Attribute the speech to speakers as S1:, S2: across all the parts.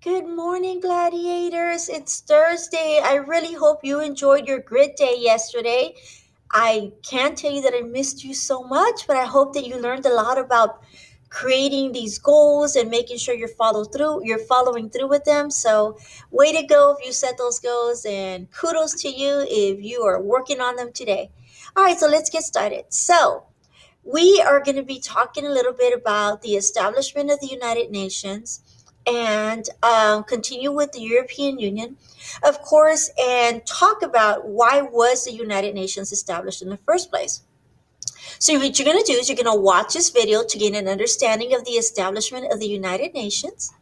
S1: Good morning, gladiators. It's Thursday. I really hope you enjoyed your grid day yesterday. I can't tell you that I missed you so much, but I hope that you learned a lot about creating these goals and making sure you're following through with them. So, way to go if you set those goals, and kudos to you if you are working on them today. All right, so let's get started. We are going to be talking a little bit about the establishment of the United Nations and continue with the European Union, of course, and talk about why was the United Nations established in the first place. So what you're going to do is you're going to watch this video to gain an understanding of the establishment of the United Nations.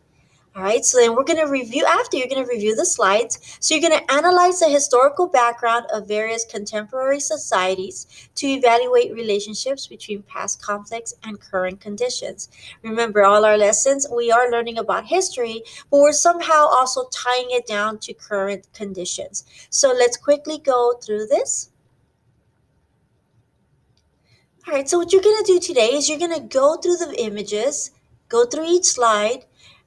S1: All right, so then we're going to review, after you're going to review the slides. So you're going to analyze the historical background of various contemporary societies to evaluate relationships between past conflicts and current conditions. Remember, all our lessons, we are learning about history, but we're somehow also tying it down to current conditions. So let's quickly go through this. All right, so what you're going to do today is you're going to go through the images, go through each slide,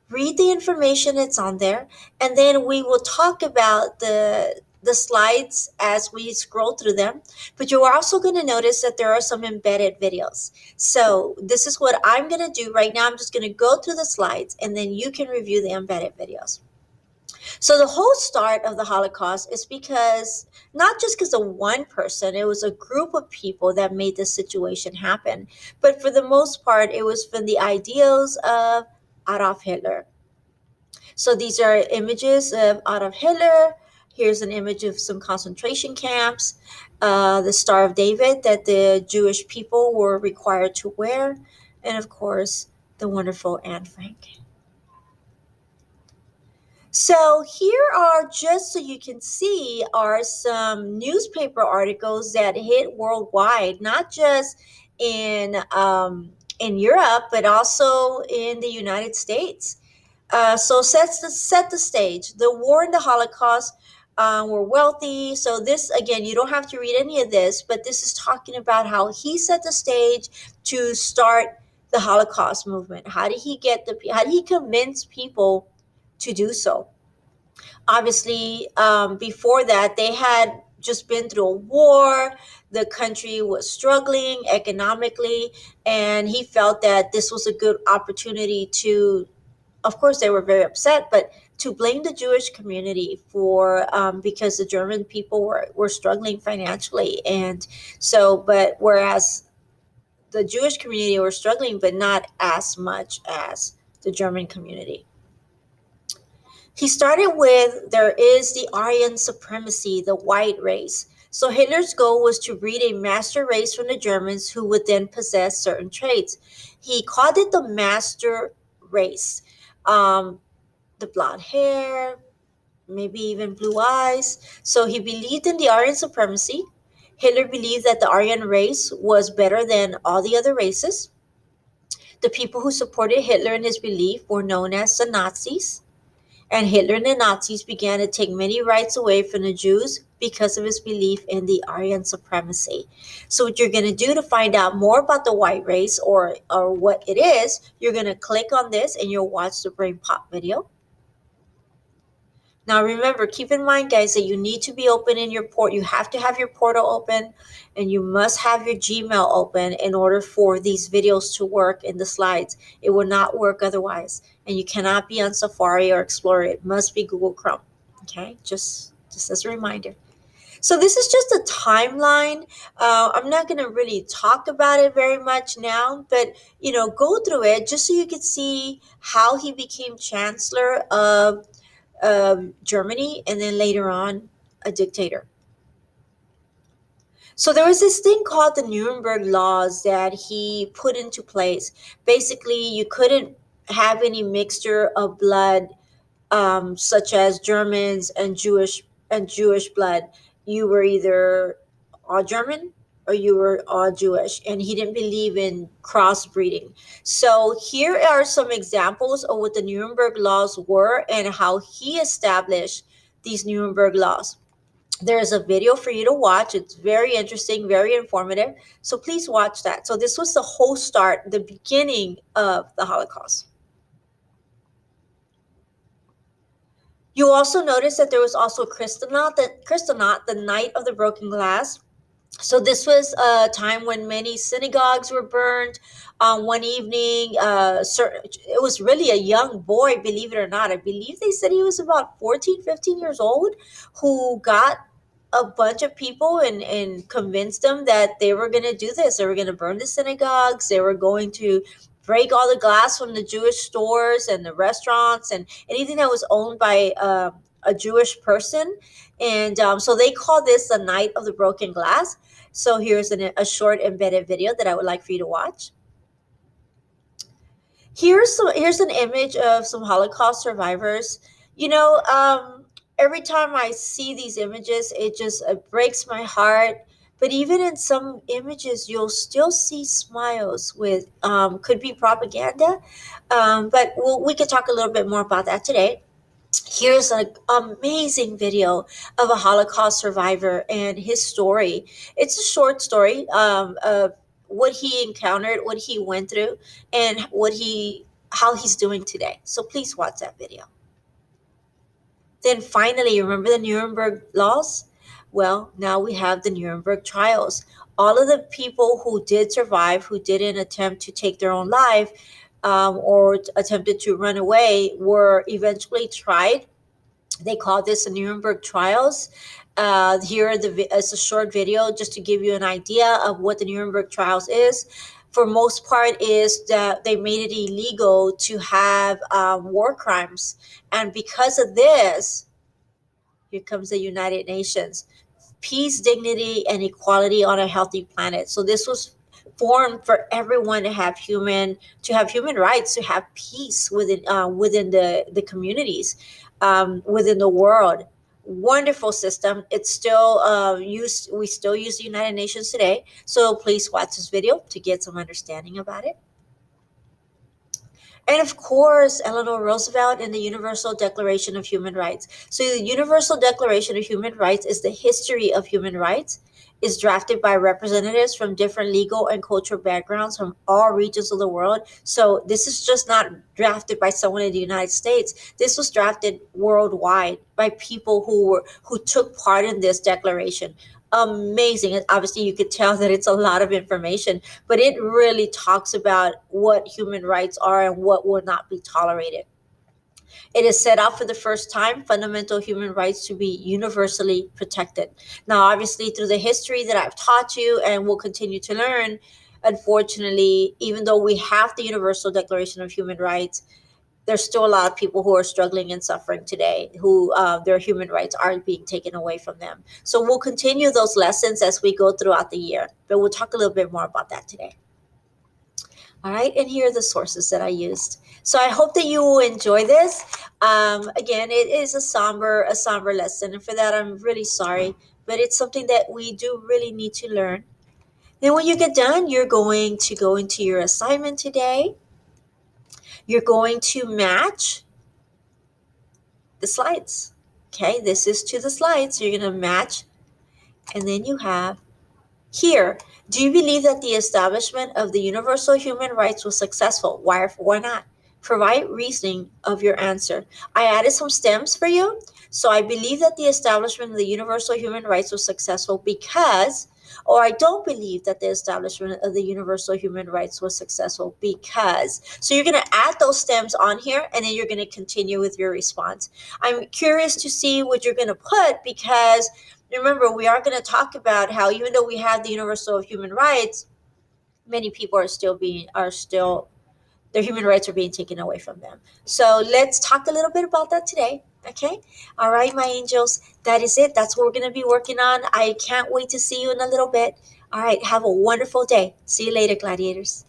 S1: read the information that's on there, and then we will talk about the slides as we scroll through them. But you're also going to notice that there are some embedded videos. So this is what I'm going to do right now. I'm just going to go through the slides, and then you can review the embedded videos. So the whole start of the Holocaust is because not just because of one person, it was a group of people that made this situation happen. But for the most part, it was from the ideals of Adolf Hitler. So these are images of Adolf Hitler. Here's an image of some concentration camps, the Star of David that the Jewish people were required to wear, and of course, the wonderful Anne Frank. So here are, just so you can see, are some newspaper articles that hit worldwide, not just in Europe, but also in the United States. So set the stage. The war and the Holocaust were wealthy. So this, again, you don't have to read any of this, but this is talking about how he set the stage to start the Holocaust movement. How did he convince people to do so? Obviously, before that, they had just been through a war. The country was struggling economically, and he felt that this was a good opportunity to, of course, they were very upset, but to blame the Jewish community for, because the German people were struggling financially. And so, but whereas the Jewish community were struggling, but not as much as the German community. He started with there is the Aryan supremacy, the white race. So Hitler's goal was to breed a master race from the Germans who would then possess certain traits. He called it the master race. The blonde hair, maybe even blue eyes. So he believed in the Aryan supremacy. Hitler believed that the Aryan race was better than all the other races. The people who supported Hitler in his belief were known as the Nazis. And Hitler and the Nazis began to take many rights away from the Jews because of his belief in the Aryan supremacy. So what you're going to do to find out more about the white race, or what it is, you're going to click on this and you'll watch the Brainpop video. Now remember, keep in mind, guys, that you need to be open in your port. You have to have your portal open, and you must have your Gmail open in order for these videos to work in the slides. It will not work otherwise. And you cannot be on Safari or Explorer. It must be Google Chrome. Okay, just as a reminder. So this is just a timeline. I'm not going to really talk about it very much now, but go through it just so you can see how he became chancellor of Germany, and then later on a dictator. So there was this thing called the Nuremberg Laws that he put into place. Basically, you couldn't have any mixture of blood, such as Germans and Jewish blood. You were either all German or you were all Jewish, and he didn't believe in crossbreeding. So here are some examples of what the Nuremberg laws were and how he established these Nuremberg laws. There's a video for you to watch. It's very interesting, very informative. So please watch that. So this was the whole start, the beginning of the Holocaust. You also notice that there was also Kristallnacht, the night of the broken glass. So this was a time when many synagogues were burned. One evening, it was really a young boy, believe it or not. I believe they said he was about 14, 15 years old, who got a bunch of people and convinced them that they were going to do this. They were going to burn the synagogues. They were going to break all the glass from the Jewish stores and the restaurants and anything that was owned by a Jewish person. And so they call this the night of the broken glass. So here's a short embedded video that I would like for you to watch. Here's an image of some Holocaust survivors. You know, every time I see these images, it breaks my heart. But even in some images, you'll still see smiles with could be propaganda. But we could talk a little bit more about that today. Here's an amazing video of a Holocaust survivor and his story. It's a short story of what he encountered, what he went through, and how he's doing today. So please watch that video. Then finally, remember the Nuremberg Laws? Well, now we have the Nuremberg Trials. All of the people who did survive, who didn't attempt to take their own life or attempted to run away, were eventually tried. They call this the Nuremberg Trials. Here it's a short video just to give you an idea of what the Nuremberg Trials is. For most part, is that they made it illegal to have war crimes, and because of this, here comes the United Nations. Peace, dignity, and equality on a healthy planet. So this was formed for everyone to have human rights, to have peace within the communities, within the world. Wonderful system. It's still used. We still use the United Nations today. So please watch this video to get some understanding about it. And of course, Eleanor Roosevelt and the Universal Declaration of Human Rights. So the Universal Declaration of Human Rights is the history of human rights, is drafted by representatives from different legal and cultural backgrounds from all regions of the world. So this is just not drafted by someone in the United States. This was drafted worldwide by people who took part in this declaration. Amazing. And obviously, you could tell that it's a lot of information, but it really talks about what human rights are and what will not be tolerated. It is set out for the first time fundamental human rights to be universally protected. Now, obviously, through the history that I've taught you and will continue to learn, unfortunately, even though we have the Universal Declaration of Human Rights, there's still a lot of people who are struggling and suffering today, who their human rights are being taken away from them. So we'll continue those lessons as we go throughout the year, but we'll talk a little bit more about that today. All right, and here are the sources that I used. So I hope that you will enjoy this. Again, it is a somber lesson, and for that I'm really sorry, but it's something that we do really need to learn. Then when you get done, you're going to go into your assignment today. You're going to match the slides. Okay, this is to the slides. You're going to match, and then you have here. Do you believe that the establishment of the universal human rights was successful? Why or why not? Provide reasoning of your answer. I added some stems for you. So I believe that the establishment of the universal human rights was successful because, or I don't believe that the establishment of the universal human rights was successful because. So you're going to add those stems on here, and then you're going to continue with your response. I'm curious to see what you're going to put, because remember, we are going to talk about how even though we have the universal human rights, many people are still their human rights are being taken away from them. So let's talk a little bit about that today. Okay. All right, my angels. That is it. That's what we're going to be working on. I can't wait to see you in a little bit. All right. Have a wonderful day. See you later, gladiators.